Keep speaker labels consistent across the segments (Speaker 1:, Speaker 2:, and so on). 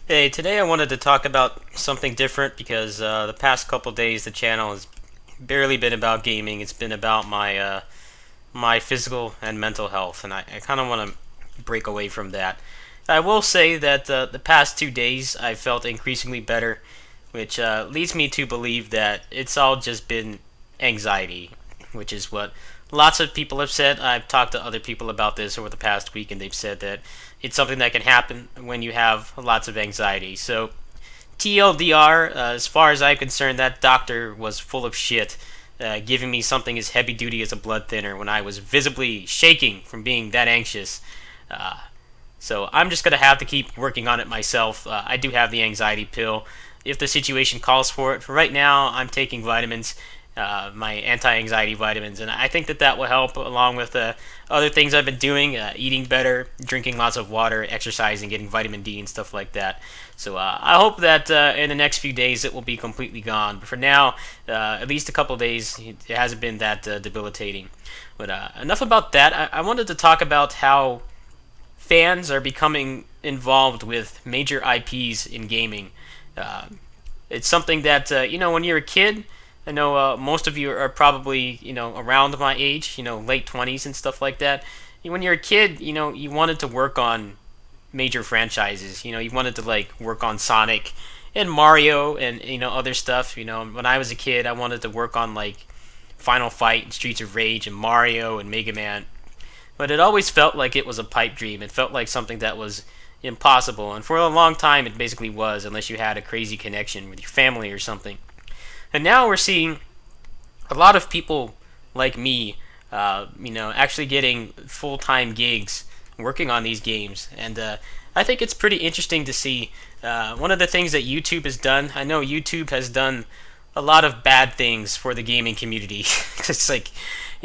Speaker 1: Hey, today I wanted to talk about something different because the past couple days the channel has barely been about gaming. It's been about my physical and mental health, and I kind of want to break away from that. I will say that the past 2 days I felt increasingly better, which leads me to believe that it's all just been anxiety, which is what lots of people have said. I've talked to other people about this over the past week, and they've said that it's something that can happen when you have lots of anxiety. So, TLDR, as far as I'm concerned, that doctor was full of shit, giving me something as heavy duty as a blood thinner when I was visibly shaking from being that anxious. Uh, so I'm just gonna have to keep working on it myself. I do have the anxiety pill if the situation calls for it. For right now, I'm taking vitamins, my anti-anxiety vitamins, and I think that that will help along with other things I've been doing, eating better, drinking lots of water, exercising, getting vitamin D and stuff like that. So I hope that in the next few days it will be completely gone. But for now, at least a couple of days, it hasn't been that debilitating. But enough about that. I wanted to talk about how fans are becoming involved with major IPs in gaming. Uh, it's something that when you're a kid. I know most of you are probably around my age, late 20s and stuff like that. When you're a kid, you wanted to work on major franchises. You wanted to like work on Sonic and Mario and other stuff. When I was a kid, I wanted to work on like Final Fight and Streets of Rage and Mario and Mega Man. But it always felt like it was a pipe dream. It felt like something that was impossible. And for a long time, it basically was, unless you had a crazy connection with your family or something. And now we're seeing a lot of people like me, actually getting full time gigs working on these games. And I think it's pretty interesting to see. One of the things that YouTube has done, I know YouTube has done a lot of bad things for the gaming community. It's like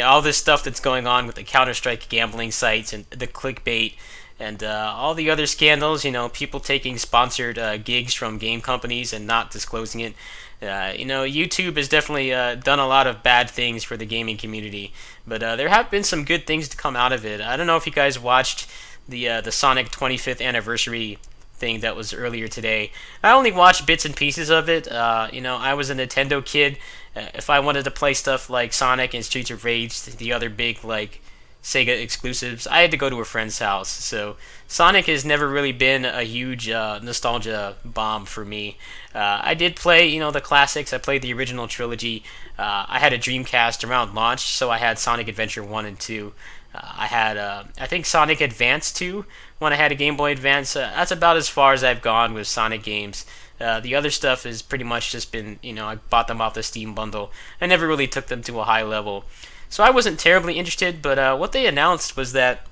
Speaker 1: all this stuff that's going on with the Counter Strike gambling sites and the clickbait and all the other scandals. People taking sponsored gigs from game companies and not disclosing it. YouTube has definitely done a lot of bad things for the gaming community, but there have been some good things to come out of it. I don't know if you guys watched the Sonic 25th anniversary thing that was earlier today. I only watched bits and pieces of it. I was a Nintendo kid. If I wanted to play stuff like Sonic and Streets of Rage, the other big like Sega exclusives, I had to go to a friend's house. So Sonic has never really been a huge nostalgia bomb for me. I did play, the classics. I played the original trilogy. I had a Dreamcast around launch, so I had Sonic Adventure 1 and 2. I had, I think, Sonic Advance 2 when I had a Game Boy Advance. That's about as far as I've gone with Sonic games. The other stuff has pretty much just been, I bought them off the Steam bundle. I never really took them to a high level. So I wasn't terribly interested, but what they announced was that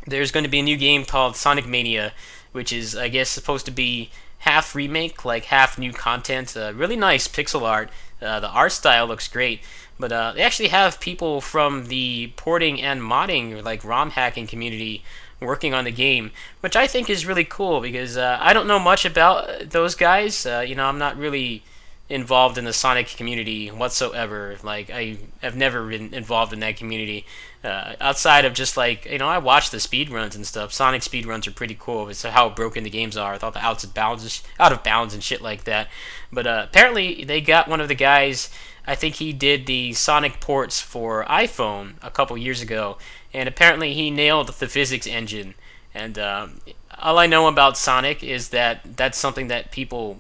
Speaker 1: there's going to be a new game called Sonic Mania, which is, I guess, supposed to be half remake, like half new content. Really nice pixel art. The art style looks great, but they actually have people from the porting and modding, or like ROM hacking community, working on the game, which I think is really cool because I don't know much about those guys. I'm not really involved in the Sonic community whatsoever. Like I have never been involved in that community outside of just like I watch the speed runs and stuff. Sonic speed runs are pretty cool. It's how broken the games are. I thought the out of bounds and shit like that. But apparently they got one of the guys. I think he did the Sonic ports for iPhone a couple years ago, and apparently he nailed the physics engine. And all I know about Sonic is that that's something that people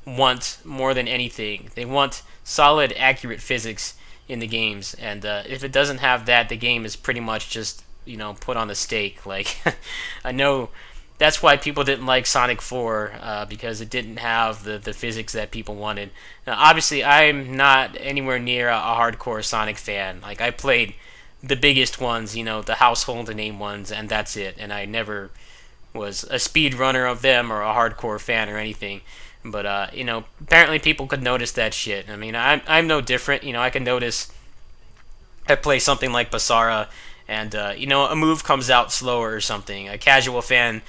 Speaker 1: want more than anything. They want solid, accurate physics in the games, and if it doesn't have that, the game is pretty much just put on the stake. Like I know that's why people didn't like Sonic 4 because it didn't have the physics that people wanted. Now, obviously, I'm not anywhere near a hardcore Sonic fan. Like I played the biggest ones, the household name ones, and that's it. And I never was a speed runner of them or a hardcore fan or anything. But apparently people could notice that shit. I mean, I'm no different. I can notice. I play something like Basara, and a move comes out slower or something. A casual fan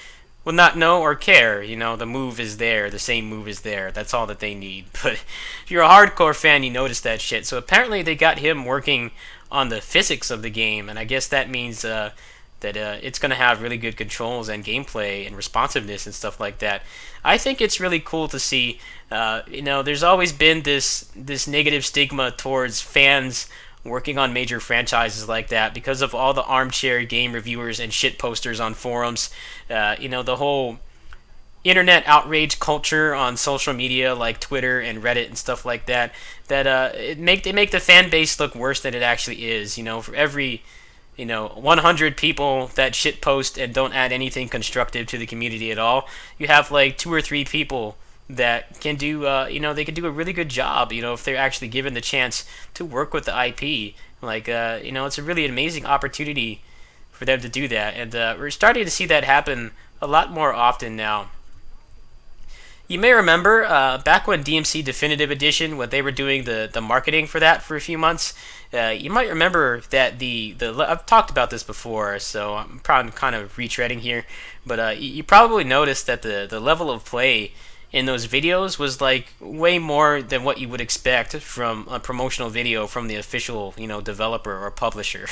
Speaker 1: will not know or care. The move is there. The same move is there. That's all that they need. But if you're a hardcore fan, you notice that shit. So apparently they got him working on the physics of the game, and I guess that means that it's going to have really good controls and gameplay and responsiveness and stuff like that. I think it's really cool to see. There's always been this negative stigma towards fans working on major franchises like that because of all the armchair game reviewers and shit posters on forums. The whole internet outrage culture on social media like Twitter and Reddit and stuff like that. They make the fan base look worse than it actually is. For every 100 people that shit post and don't add anything constructive to the community at all, you have like 2 or 3 people that can do, they can do a really good job, if they're actually given the chance to work with the IP. It's a really amazing opportunity for them to do that, and we're starting to see that happen a lot more often now. You may remember back when DMC Definitive Edition, when they were doing the marketing for that for a few months, you might remember that I've talked about this before, so I'm probably kind of retreading here, but you probably noticed that the level of play in those videos was like way more than what you would expect from a promotional video from the official developer or publisher.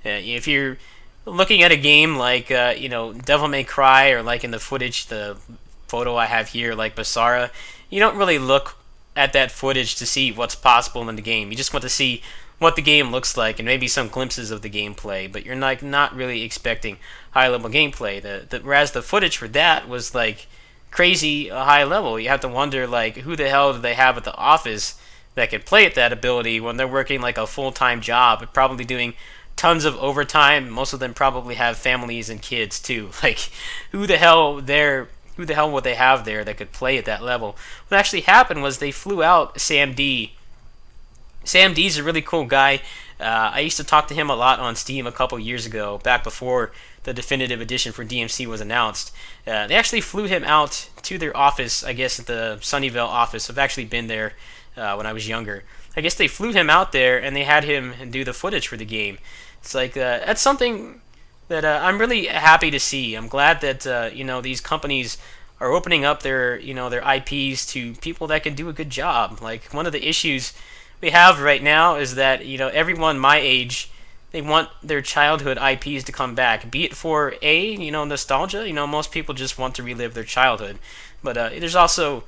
Speaker 1: If you're looking at a game like Devil May Cry, or like in the footage, the photo I have here, like Basara, you don't really look at that footage to see what's possible in the game. You just want to see what the game looks like and maybe some glimpses of the gameplay, but you're not really expecting high level gameplay. Whereas the footage for that was like crazy high level. You have to wonder like who the hell do they have at the office that could play at that ability when they're working like a full-time job, probably doing tons of overtime. Most of them probably have families and kids too. Like who the hell would they have there that could play at that level? What actually happened was they flew out Sam D. Sam D's a really cool guy. I used to talk to him a lot on Steam a couple years ago, back before the definitive edition for DMC was announced. They actually flew him out to their office, I guess at the Sunnyvale office. I've actually been there when I was younger. I guess they flew him out there and they had him do the footage for the game. It's like that's something that I'm really happy to see. I'm glad that these companies are opening up their IPs to people that can do a good job. Like one of the issues we have right now is that everyone my age, they want their childhood IPs to come back, be it for nostalgia. Most people just want to relive their childhood, but there's also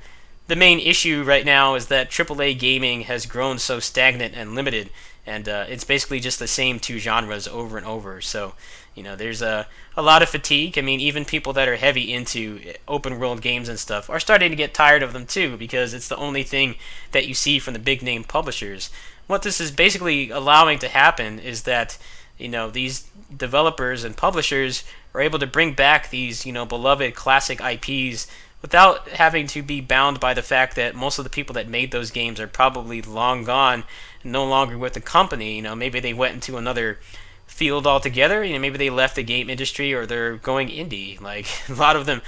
Speaker 1: the main issue right now is that AAA gaming has grown so stagnant and limited, and it's basically just the same two genres over and over. So there's a lot of fatigue. I mean, even people that are heavy into open world games and stuff are starting to get tired of them too, because it's the only thing that you see from the big name publishers. What this is basically allowing to happen is that these developers and publishers are able to bring back these beloved classic IPs without having to be bound by the fact that most of the people that made those games are probably long gone, no longer with the company. Maybe they went into another field altogether. Maybe they left the game industry, or they're going indie. Like a lot of them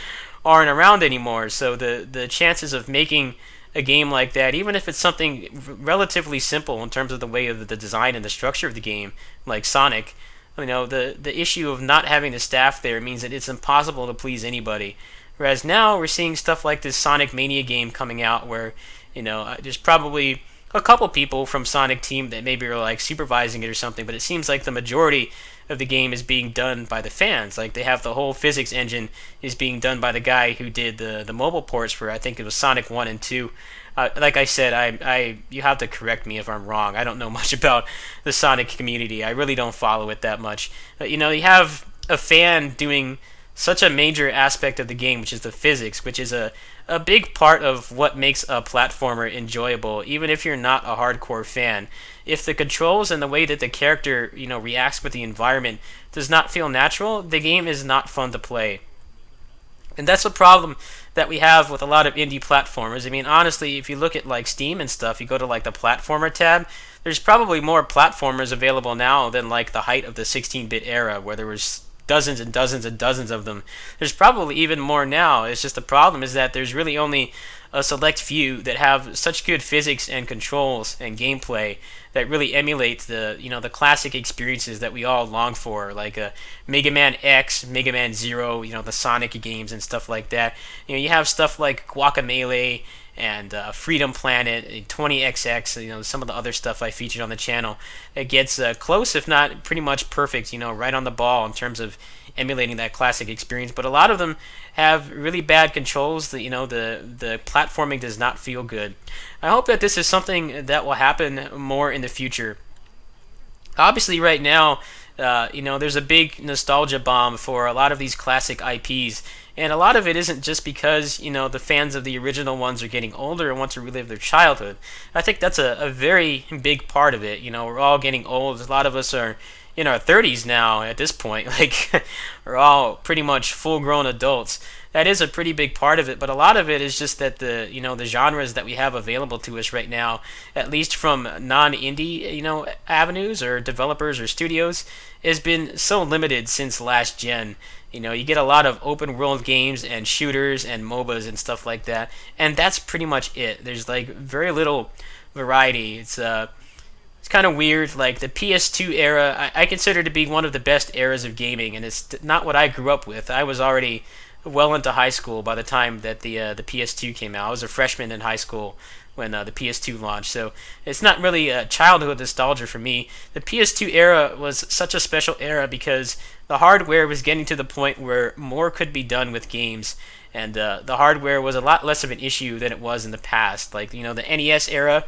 Speaker 1: aren't around anymore. So the chances of making a game like that, even if it's something relatively simple in terms of the way of the design and the structure of the game, like Sonic, the issue of not having the staff there means that it's impossible to please anybody. Whereas now we're seeing stuff like this Sonic Mania game coming out, where there's probably a couple people from Sonic Team that maybe are like supervising it or something, but it seems like the majority of the game is being done by the fans. Like they have the whole physics engine is being done by the guy who did the mobile ports for, I think it was Sonic 1 and 2. Like I said, I you have to correct me if I'm wrong. I don't know much about the Sonic community. I really don't follow it that much. But, you have a fan doing such a major aspect of the game, which is the physics, which is a big part of what makes a platformer enjoyable, even if you're not a hardcore fan. If the controls and the way that the character, reacts with the environment does not feel natural, the game is not fun to play. And that's a problem that we have with a lot of indie platformers. I mean, honestly, if you look at like Steam and stuff, you go to like the platformer tab, there's probably more platformers available now than like the height of the 16-bit era, where there was dozens and dozens and dozens of them. There's probably even more now. It's just the problem is that there's really only a select few that have such good physics and controls and gameplay that really emulate the classic experiences that we all long for, like Mega Man X, Mega Man Zero, the Sonic games and stuff like that. You have stuff like Guacamelee and Freedom Planet, 20XX, some of the other stuff I featured on the channel. It gets close, if not pretty much perfect, right on the ball in terms of emulating that classic experience. But a lot of them have really bad controls. The platforming does not feel good. I hope that this is something that will happen more in the future. Obviously, right now, there's a big nostalgia bomb for a lot of these classic IPs, and a lot of it isn't just because the fans of the original ones are getting older and want to relive their childhood. I think that's a very big part of it. We're all getting old. A lot of us are in our 30s now at this point. Like, we're all pretty much full-grown adults. That is a pretty big part of it, but a lot of it is just that the genres that we have available to us right now, at least from non-indie avenues or developers or studios, has been so limited since last gen. You get a lot of open world games and shooters and MOBAs and stuff like that, and that's pretty much it. There's like very little variety. It's kind of weird. Like the PS2 era, I consider to be one of the best eras of gaming, and it's not what I grew up with. I was already well into high school by the time that the PS2 came out. I was a freshman in high school when the PS2 launched, so it's not really a childhood nostalgia for me. The PS2 era was such a special era because the hardware was getting to the point where more could be done with games, and the hardware was a lot less of an issue than it was in the past. Like the NES era,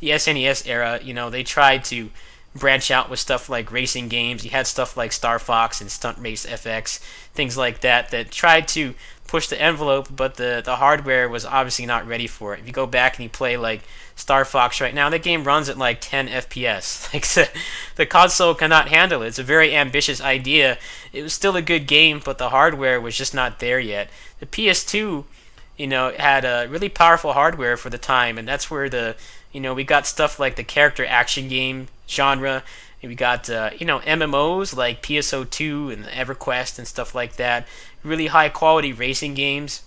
Speaker 1: the SNES era, they tried to branch out with stuff like racing games. You had stuff like Star Fox and Stunt Race FX, things like that tried to push the envelope, but the hardware was obviously not ready for it. If you go back and you play like Star Fox right now, that game runs at like 10 FPS. Like the console cannot handle it. It's a very ambitious idea. It was still a good game, but the hardware was just not there yet. The PS2, had a really powerful hardware for the time, and that's where we got stuff like the character action game genre. And we got MMOs like PSO2 and EverQuest and stuff like that. Really high quality racing games.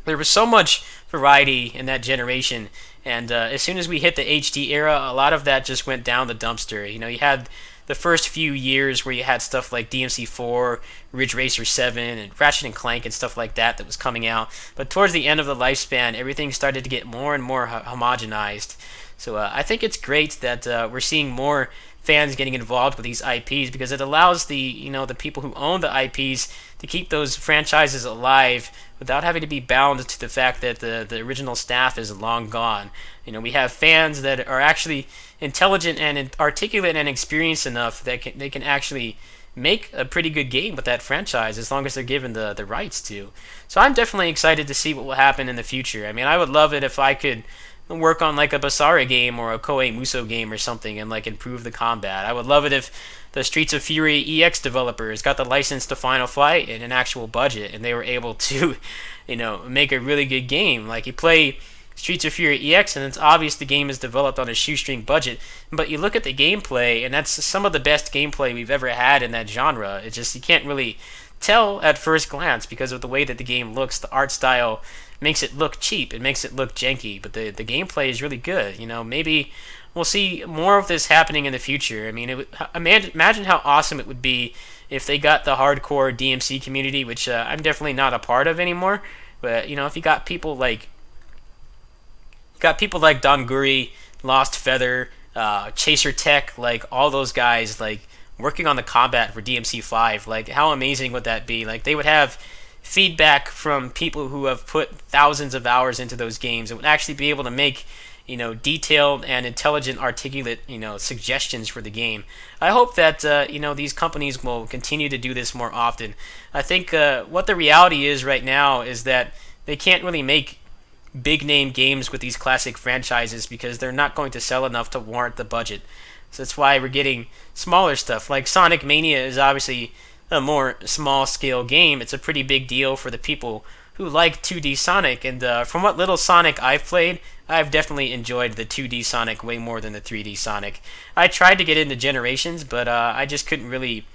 Speaker 1: There was so much variety in that generation, and as soon as we hit the HD era, a lot of that just went down the dumpster. You had the first few years where you had stuff like DMC4, Ridge Racer 7, and Ratchet and Clank and stuff like that was coming out. But towards the end of the lifespan, everything started to get more and more homogenized. So I think it's great that we're seeing more fans getting involved with these IPs, because it allows the people who own the IPs to keep those franchises alive without having to be bound to the fact that the original staff is long gone. We have fans that are actually intelligent and articulate and experienced enough that they can actually make a pretty good game with that franchise as long as they're given the rights to. So I'm definitely excited to see what will happen in the future. I mean, I would love it if I could work on like a Basara game or a Koei Muso game or something and like improve the combat. I would love it if the Streets of Fury EX developers got the license to Final Fight and an actual budget, and they were able to, make a really good game. Like, you play Streets of Fury EX, and it's obvious the game is developed on a shoestring budget, but you look at the gameplay, and that's some of the best gameplay we've ever had in that genre. It's just, you can't really tell at first glance because of the way that the game looks. The art style makes it look cheap, it makes it look janky, but the gameplay is really good. Maybe we'll see more of this happening in the future. I mean, imagine how awesome it would be if they got the hardcore DMC community, which I'm definitely not a part of anymore. But if you got people like Donguri, Lost Feather, Chaser Tech, like all those guys, like working on the combat for DMC5, like how amazing would that be? Like, they would have feedback from people who have put thousands of hours into those games and would actually be able to make detailed and intelligent, articulate, suggestions for the game. I hope that, these companies will continue to do this more often. I think what the reality is right now is that they can't really make big name games with these classic franchises because they're not going to sell enough to warrant the budget. So that's why we're getting smaller stuff. Like Sonic Mania is obviously a more small scale game. It's a pretty big deal for the people who like 2D Sonic, and from what little Sonic I've played, I've definitely enjoyed the 2D Sonic way more than the 3D Sonic. I tried to get into Generations, but I just couldn't really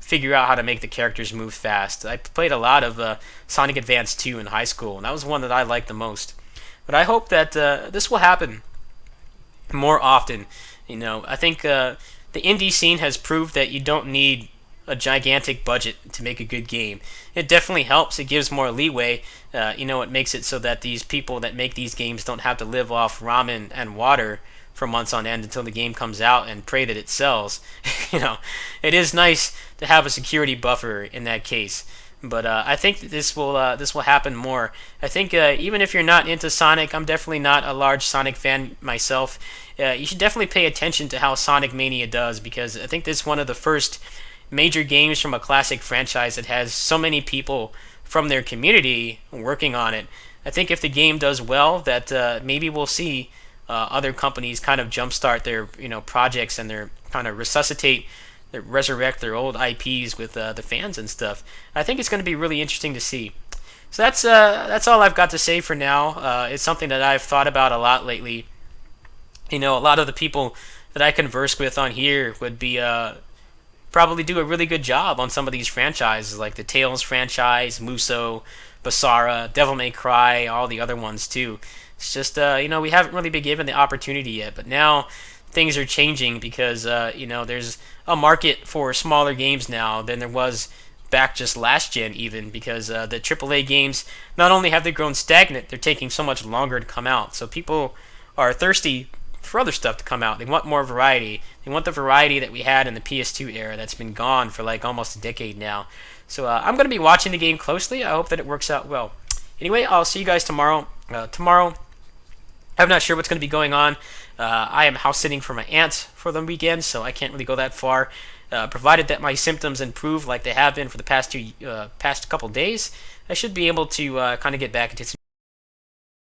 Speaker 1: figure out how to make the characters move fast. I played a lot of Sonic Advance 2 in high school, and that was one that I liked the most. But I hope that this will happen more often. I think the indie scene has proved that you don't need a gigantic budget to make a good game. It definitely helps. It gives more leeway. It makes it so that these people that make these games don't have to live off ramen and water for months on end until the game comes out and pray that it sells. It is nice to have a security buffer in that case. But I think that this will happen more. I think even if you're not into Sonic, I'm definitely not a large Sonic fan myself. You should definitely pay attention to how Sonic Mania does, because I think this is one of the first major games from a classic franchise that has so many people from their community working on it. I think if the game does well, that maybe we'll see other companies kind of jumpstart their projects, and their kind of resurrect their old IPs with the fans and stuff. I think it's going to be really interesting to see. So that's all I've got to say for now. It's something that I've thought about a lot lately. A lot of the people that I converse with on here would be probably do a really good job on some of these franchises, like the Tales franchise, Muso, Basara, Devil May Cry, all the other ones too. It's just we haven't really been given the opportunity yet, but now things are changing, because there's a market for smaller games now than there was back just last gen, even, because the AAA games, not only have they grown stagnant, they're taking so much longer to come out. So people are thirsty for other stuff to come out. They want more variety. They want the variety that we had in the PS2 era that's been gone for like almost a decade now. So I'm going to be watching the game closely. I hope that it works out well. Anyway, I'll see you guys tomorrow. I'm not sure what's going to be going on. I am house sitting for my aunt for the weekend, so I can't really go that far. Provided that my symptoms improve like they have been for the past couple days, I should be able to kind of get back into